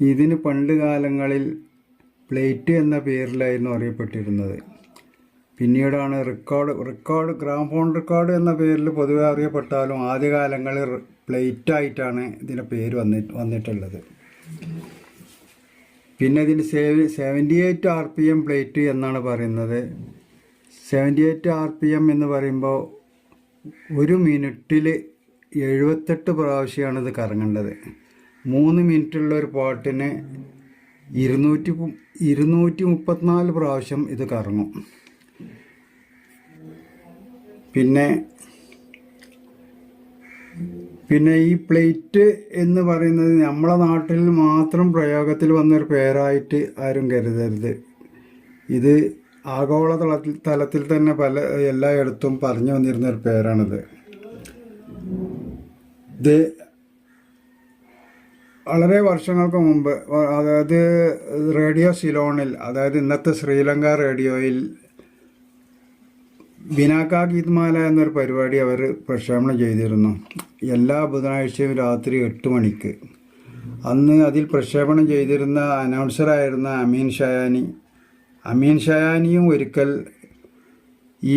ഇതിന് പണ്ട് കാലങ്ങളിൽ പ്ലേറ്റ് എന്ന പേരിലായിരുന്നു അറിയപ്പെട്ടിരുന്നത്. പിന്നീടാണ് റെക്കോർഡ് ഗ്രാമഫോൺ റെക്കോർഡ് എന്ന പേരിൽ പൊതുവെ അറിയപ്പെട്ടാലും ആദ്യകാലങ്ങളിൽ പ്ലേറ്റ് ആയിട്ടാണ് ഇതിൻ്റെ പേര് വന്നിട്ടുള്ളത്. പിന്നെ ഇതിന് 78 RPM പ്ലേറ്റ് എന്നാണ് പറയുന്നത്. 78 RPM എന്ന് പറയുമ്പോൾ ഒരു മിനിറ്റിൽ 78 പ്രാവശ്യമാണ് ഇത് കറങ്ങേണ്ടത്. 3 മിനിറ്റുള്ള ഒരു പാട്ടിന് 234 പ്രാവശ്യം ഇത് കറങ്ങും. പിന്നെ ഈ പ്ലേറ്റ് എന്ന് പറയുന്നത് നമ്മളെ നാട്ടിൽ മാത്രം പ്രയോഗത്തിൽ വന്നൊരു പേരായിട്ട് ആരും കരുതരുത്. ഇത് ആഗോള തലത്തിൽ തന്നെ എല്ലായിടത്തും പറഞ്ഞു വന്നിരുന്നൊരു പേരാണിത്. ഇത് വളരെ വർഷങ്ങൾക്ക് മുമ്പ്, അതായത് റേഡിയോ സിലോണിൽ, അതായത് ഇന്നത്തെ ശ്രീലങ്ക റേഡിയോയിൽ ബിനാക്ക ഗീത്മാല എന്നൊരു പരിപാടി അവർ പ്രക്ഷേപണം ചെയ്തിരുന്നു എല്ലാ ബുധനാഴ്ചയും രാത്രി 8 മണിക്ക്. അന്ന് അതിൽ പ്രക്ഷേപണം ചെയ്തിരുന്ന അനൗൺസറായിരുന്ന അമീൻ ഷയാനിയും ഒരിക്കൽ ഈ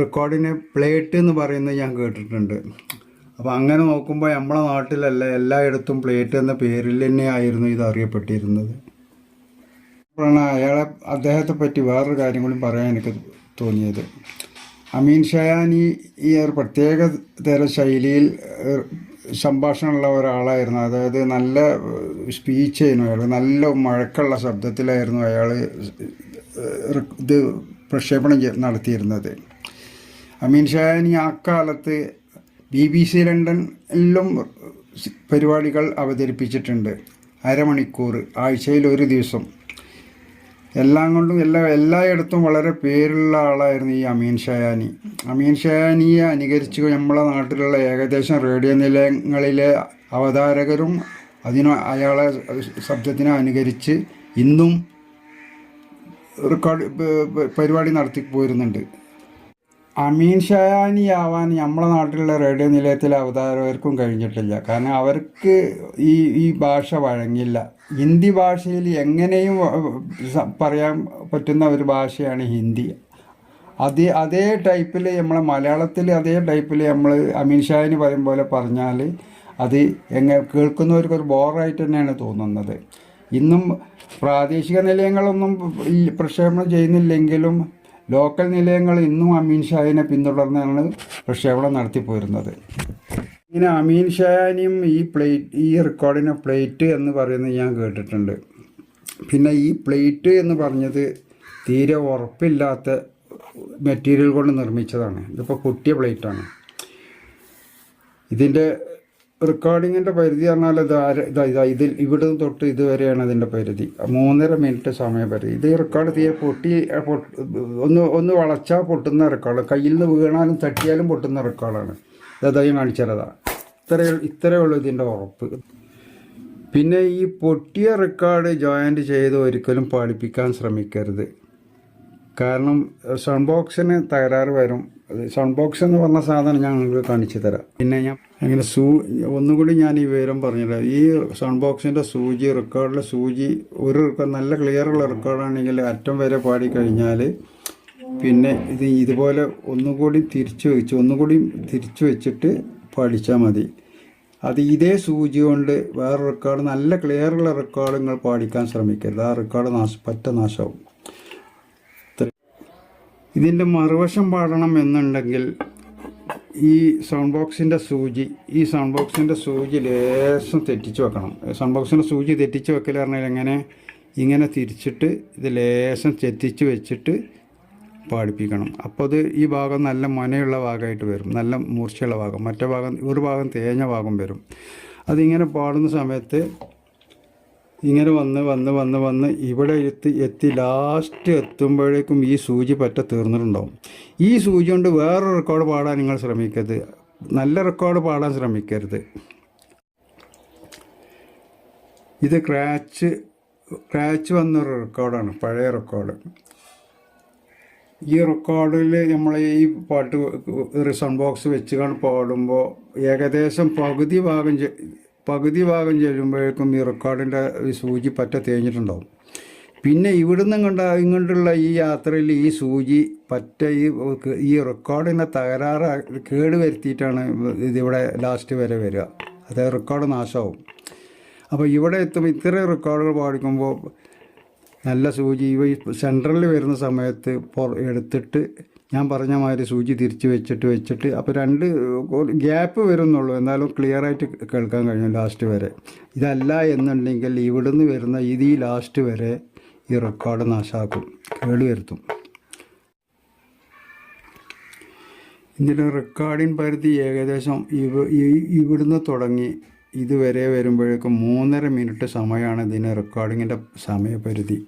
റെക്കോർഡിനെ പ്ലേറ്റ് എന്ന് പറയുന്നത് ഞാൻ കേട്ടിട്ടുണ്ട്. അപ്പോൾ അങ്ങനെ നോക്കുമ്പോൾ നമ്മളെ നാട്ടിലല്ല എല്ലായിടത്തും പ്ലേറ്റ് എന്ന പേരിൽ തന്നെയായിരുന്നു ഇത് അറിയപ്പെട്ടിരുന്നത്. അപ്പോഴാണ് അദ്ദേഹത്തെ പറ്റി വേറൊരു കാര്യം കൂടി പറയാൻ എനിക്ക് തോന്നിയത്. അമീൻ ഷയാനി ഈ ഒരു പ്രത്യേക തരം ശൈലിയിൽ സംഭാഷണമുള്ള ഒരാളായിരുന്നു. അതായത് നല്ല സ്പീച്ച് ചെയ്യുന്നു അയാൾ, നല്ല മുഴക്കമുള്ള ശബ്ദത്തിലായിരുന്നു അയാൾ ഇത് പ്രക്ഷേപണം നടത്തിയിരുന്നത്. അമീൻ ഷയാനി അക്കാലത്ത് BBC ലണ്ടനിലും പരിപാടികൾ അവതരിപ്പിച്ചിട്ടുണ്ട്. അരമണിക്കൂർ, ആഴ്ചയിൽ ഒരു ദിവസം. എല്ലാം കൊണ്ടും എല്ലായിടത്തും വളരെ പേരുള്ള ആളായിരുന്നു ഈ അമീൻ ഷയാനിയെ അനുകരിച്ച് നമ്മളെ നാട്ടിലുള്ള ഏകദേശം റേഡിയോ നിലയങ്ങളിലെ അവതാരകരും അയാളെ ശബ്ദത്തിനെ അനുകരിച്ച് ഇന്നും പരിപാടി നടത്തി പോരുന്നുണ്ട്. അമീൻ ഷയാനി ആവാൻ നമ്മളെ നാട്ടിലുള്ള റേഡിയോ നിലയത്തിലെ അവതാരകർക്കും കഴിഞ്ഞിട്ടില്ല. കാരണം അവർക്ക് ഈ ഭാഷ വഴങ്ങില്ല. ഹിന്ദി ഭാഷയിൽ എങ്ങനെയും പറയാൻ പറ്റുന്ന ഒരു ഭാഷയാണ് ഹിന്ദി. അതേ ടൈപ്പിൽ നമ്മളെ മലയാളത്തിൽ അതേ ടൈപ്പിൽ നമ്മൾ അമീൻ ഷയാനി പറയും പോലെ പറഞ്ഞാൽ അത് കേൾക്കുന്നവർക്ക് ഒരു ബോറായിട്ട് തന്നെയാണ് തോന്നുന്നത്. ഇന്നും പ്രാദേശിക നിലയങ്ങളൊന്നും പ്രക്ഷേപണം ചെയ്യുന്നില്ലെങ്കിലും ലോക്കൽ നിലയങ്ങൾ ഇന്നും അമീൻ ഷയാനിയെ പിന്തുടർന്നാണ് പ്രക്ഷേപണം നടത്തിപ്പോരുന്നത്. ഇങ്ങനെ അമീൻ ഷയാനിയും ഈ റെക്കോർഡിനെ പ്ലേറ്റ് എന്ന് പറയുന്നത് ഞാൻ കേട്ടിട്ടുണ്ട്. പിന്നെ ഈ പ്ലേറ്റ് എന്ന് പറഞ്ഞത് തീരെ ഉറപ്പില്ലാത്ത മെറ്റീരിയൽ കൊണ്ട് നിർമ്മിച്ചതാണ്. ഇതിപ്പോൾ പൊട്ടിയ പ്ലേറ്റാണ്. ഇതിൻ്റെ റെക്കോർഡിങ്ങിൻ്റെ പരിധി പറഞ്ഞാൽ ഇതിൽ ഇവിടെ തൊട്ട് ഇതുവരെയാണ് അതിൻ്റെ പരിധി. 3.5 മിനിറ്റ് സമയപരിധി. ഇത് റെക്കോർഡ് തീരെ ഒന്ന് വളച്ചാൽ പൊട്ടുന്ന റെക്കോർഡ്, കയ്യിൽ നിന്ന് വീണാലും തട്ടിയാലും പൊട്ടുന്ന റെക്കോർഡാണ്. അതായി കാണിച്ചതാ. ഇത്രയേ ഉള്ളൂ ഇതിൻ്റെ ഉറപ്പ്. പിന്നെ ഈ പൊട്ടിയ റെക്കോർഡ് ജോയിൻ്റ് ചെയ്ത് ഒരിക്കലും പാടിപ്പിക്കാൻ ശ്രമിക്കരുത്. കാരണം സൗണ്ട് ബോക്സിന് തകരാറ് വരും. സൗണ്ട് ബോക്സ് എന്ന് പറഞ്ഞ സാധനം ഞാൻ നിങ്ങൾക്ക് കാണിച്ചു തരാം. പിന്നെ ഞാൻ അങ്ങനെ ഒന്നുകൂടി ഞാൻ ഈ വിവരം പറഞ്ഞുതരാം. ഈ സൗണ്ട് ബോക്സിൻ്റെ സൂചി, റെക്കോർഡിലെ സൂചി, ഒരു നല്ല ക്ലിയറുള്ള റെക്കോർഡാണെങ്കിൽ അറ്റം വരെ പാടിക്കഴിഞ്ഞാൽ പിന്നെ ഇതുപോലെ ഒന്നുകൂടി തിരിച്ചു വെച്ചിട്ട് പാടിച്ചാൽ മതി. ഇതേ സൂചി കൊണ്ട് വേറെ റെക്കോർഡ്, നല്ല ക്ലിയറുള്ള റെക്കോർഡ് നിങ്ങൾ പാടിക്കാൻ ശ്രമിക്കരുത്. ആ റെക്കോർഡ് നാശമാവും. ഇതിൻ്റെ മറുവശം പാടണം എന്നുണ്ടെങ്കിൽ ഈ സൗണ്ട് ബോക്സിൻ്റെ സൂചി ലേശം തെറ്റിച്ച് വെക്കണം. സൗണ്ട് ബോക്സിൻ്റെ സൂചി തെറ്റിച്ച് വെക്കൽ പറഞ്ഞാൽ ഇങ്ങനെ തിരിച്ചിട്ട് ഇത് ലേശം തെറ്റിച്ച് വെച്ചിട്ട് പാടിപ്പിക്കണം. അപ്പോൾ അത് ഈ ഭാഗം നല്ല മൊനയുള്ള ഭാഗമായിട്ട് വരും, നല്ല മൂർച്ചയുള്ള ഭാഗം. മറ്റേ ഭാഗം ഒരു ഭാഗം തേഞ്ഞ ഭാഗം വരും. അതിങ്ങനെ പാടുന്ന സമയത്ത് ഇങ്ങനെ വന്ന് ഇവിടെ എത്തി ലാസ്റ്റ് എത്തുമ്പോഴേക്കും ഈ സൂചി തീർന്നിട്ടുണ്ടാവും. ഈ സൂചി കൊണ്ട് വേറെ റെക്കോർഡ് പാടാൻ നിങ്ങൾ ശ്രമിക്കരുത്. നല്ല റെക്കോർഡ് പാടാൻ ശ്രമിക്കരുത്. ഇത് സ്ക്രാച്ച് വന്നൊരു റെക്കോർഡാണ്, പഴയ റെക്കോർഡ്. ഈ റെക്കോർഡിൽ നമ്മൾ ഈ പാട്ട് സൗണ്ട് ബോക്സ് വെച്ചുകൊണ്ട് പാടുമ്പോൾ ഏകദേശം പകുതി ഭാഗം ചെല്ലുമ്പോഴേക്കും ഈ റെക്കോർഡിൻ്റെ ഈ സൂചി പറ്റ തേഞ്ഞിട്ടുണ്ടാവും. പിന്നെ ഇവിടുന്ന് ഇങ്ങോട്ടുള്ള ഈ യാത്രയിൽ ഈ സൂചി പറ്റ ഈ റെക്കോർഡിനെ കേട് വരുത്തിയിട്ടാണ് ഇതിവിടെ ലാസ്റ്റ് വരെ വരിക. അതായത് റെക്കോർഡ് നാശമാവും. അപ്പോൾ ഇവിടെ എത്തുമ്പോൾ ഇത്രയും റെക്കോർഡുകൾ പാടിക്കുമ്പോൾ നല്ല സൂചി സെൻട്രലിൽ വരുന്ന സമയത്ത് എടുത്തിട്ട് ഞാൻ പറഞ്ഞ മാതിരി സൂചി തിരിച്ച് വെച്ചിട്ട് അപ്പോൾ 2 ഗ്യാപ്പ് വരുന്നുള്ളൂ, എന്നാലും ക്ലിയറായിട്ട് കേൾക്കാൻ കഴിയും ലാസ്റ്റ് വരെ. ഇതല്ല എന്നുണ്ടെങ്കിൽ ഇവിടുന്ന് വരുന്ന ഈ ലാസ്റ്റ് വരെ ഈ റെക്കോർഡ് നാശാക്കും, കേടുവരുത്തും. ഇതിൻ്റെ റെക്കോർഡിങ് പരിധി ഏകദേശം ഇവിടുന്ന് തുടങ്ങി ഇതുവരെ വരുമ്പോഴേക്കും 3.5 മിനിറ്റ് സമയമാണ് ഇതിന് റെക്കോർഡിങ്ങിൻ്റെ സമയപരിധി.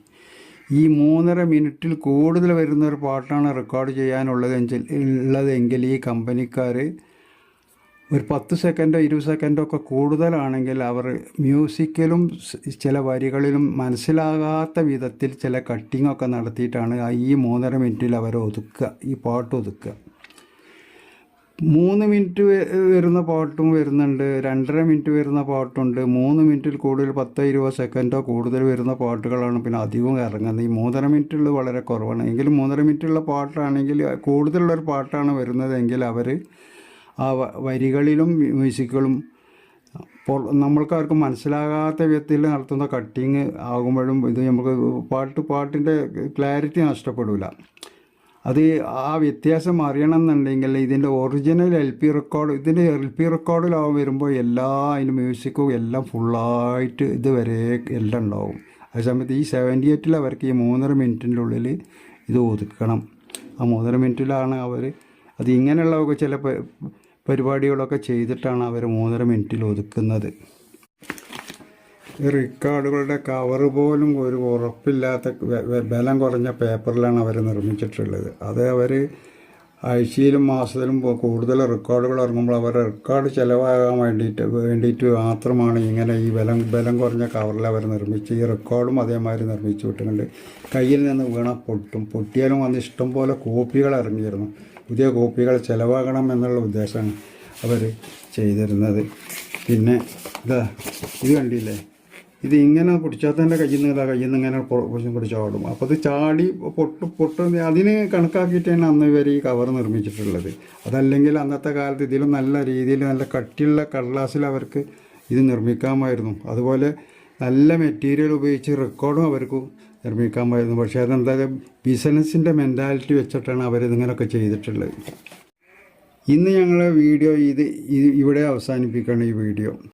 ഈ 3.5 മിനിറ്റിൽ കൂടുതൽ വരുന്ന ഒരു പാട്ടാണ് റെക്കോർഡ് ചെയ്യാനുള്ളതെങ്കിൽ ഈ കമ്പനിക്കാർ ഒരു 10 സെക്കൻഡോ 20 സെക്കൻഡോ ഒക്കെ കൂടുതലാണെങ്കിൽ അവർ മ്യൂസിക്കിലും ചില വരികളിലും മനസ്സിലാകാത്ത വിധത്തിൽ ചില കട്ടിങ്ങൊക്കെ നടത്തിയിട്ടാണ് ഈ 3.5 മിനിറ്റിൽ അവർ ഈ പാട്ട് ഒതുക്കുക. 3 മിനിറ്റ് വരുന്ന പാട്ടും വരുന്നുണ്ട്, 2.5 മിനിറ്റ് വരുന്ന പാട്ടുണ്ട്, 3 മിനിറ്റിൽ കൂടുതൽ 10-20 സെക്കൻഡോ കൂടുതൽ വരുന്ന പാട്ടുകളാണ് പിന്നെ അധികവും ഇറങ്ങുന്നത്. ഈ 3.5 മിനിറ്റുള്ളത് വളരെ കുറവാണ്. എങ്കിലും 3.5 മിനിറ്റുള്ള പാട്ടാണെങ്കിൽ കൂടുതലുള്ളൊരു പാട്ടാണ് വരുന്നതെങ്കിൽ അവർ ആ വരികളിലും മ്യൂസിക്കുകളും നമ്മൾക്കാർക്കും മനസ്സിലാകാത്ത വിധത്തിൽ നടത്തുന്ന കട്ടിങ് ആകുമ്പോഴും ഇത് നമുക്ക് പാട്ടിൻ്റെ ക്ലാരിറ്റി നഷ്ടപ്പെടില്ല. അത് ആ വ്യത്യാസം അറിയണമെന്നുണ്ടെങ്കിൽ ഇതിൻ്റെ ഒറിജിനൽ ഇതിൻ്റെ LP റെക്കോർഡിലാവും വരുമ്പോൾ അതിൻ്റെ മ്യൂസിക്കും എല്ലാം ഫുള്ളായിട്ട് ഇതുവരെ എല്ലാം ഉണ്ടാവും. അതേസമയത്ത് ഈ 78-ൽ അവർക്ക് ഈ 3.5 മിനിറ്റിൻ്റെ ഉള്ളിൽ ഇത് ഒതുക്കണം. ആ 3.5 മിനിറ്റിലാണ് അത് ഇങ്ങനെയുള്ള ചില പരിപാടികളൊക്കെ ചെയ്തിട്ടാണ് അവർ 3.5 മിനിറ്റിൽ ഒതുക്കുന്നത്. ഈ റെക്കോർഡുകളുടെ കവർ പോലും ഒരു ഉറപ്പില്ലാത്ത ബലം കുറഞ്ഞ പേപ്പറിലാണ് അവർ നിർമ്മിച്ചിട്ടുള്ളത്. അത് അവർ ആഴ്ചയിലും മാസത്തിലും കൂടുതൽ റെക്കോർഡുകൾ ഇറങ്ങുമ്പോൾ അവരുടെ റെക്കോർഡ് ചിലവാകാൻ വേണ്ടിയിട്ട് മാത്രമാണ് ഇങ്ങനെ ഈ ബലം കുറഞ്ഞ കവറിൽ അവർ നിർമ്മിച്ച് ഈ റെക്കോർഡും അതേമാതിരി നിർമ്മിച്ച് വിട്ടുകൊണ്ട് കയ്യിൽ നിന്ന് വീണ പൊട്ടിയാലും വന്ന് ഇഷ്ടംപോലെ കോപ്പികൾ ഇറങ്ങിയിരുന്നു. പുതിയ കോപ്പികൾ ചിലവാകണം എന്നുള്ള ഉദ്ദേശമാണ് അവർ ചെയ്തിരുന്നത്. പിന്നെ ഇത് കണ്ടില്ലേ, ഇത് ഇങ്ങനെ പിടിച്ചാൽ തന്നെ കയ്യിൽ നിന്ന് ഇങ്ങനെ പിടിച്ചാടും. അപ്പോൾ അത് ചാടി അതിന് കണക്കാക്കിയിട്ടാണ് അന്ന് ഇവർ ഈ കവർ നിർമ്മിച്ചിട്ടുള്ളത്. അതല്ലെങ്കിൽ അന്നത്തെ കാലത്ത് ഇതിലും നല്ല രീതിയിൽ നല്ല കട്ടിയുള്ള കടലാസിൽ അവർക്ക് ഇത് നിർമ്മിക്കാമായിരുന്നു. അതുപോലെ നല്ല മെറ്റീരിയൽ ഉപയോഗിച്ച് റെക്കോർഡും അവർക്ക് നിർമ്മിക്കാമായിരുന്നു. പക്ഷേ അതെന്താ ബിസിനസ്സിൻ്റെ മെൻറ്റാലിറ്റി വെച്ചിട്ടാണ് അവരിതിങ്ങനെയൊക്കെ ചെയ്തിട്ടുള്ളത്. ഇന്ന് ഞങ്ങളെ വീഡിയോ ഇവിടെ അവസാനിപ്പിക്കുകയാണ് ഈ വീഡിയോ.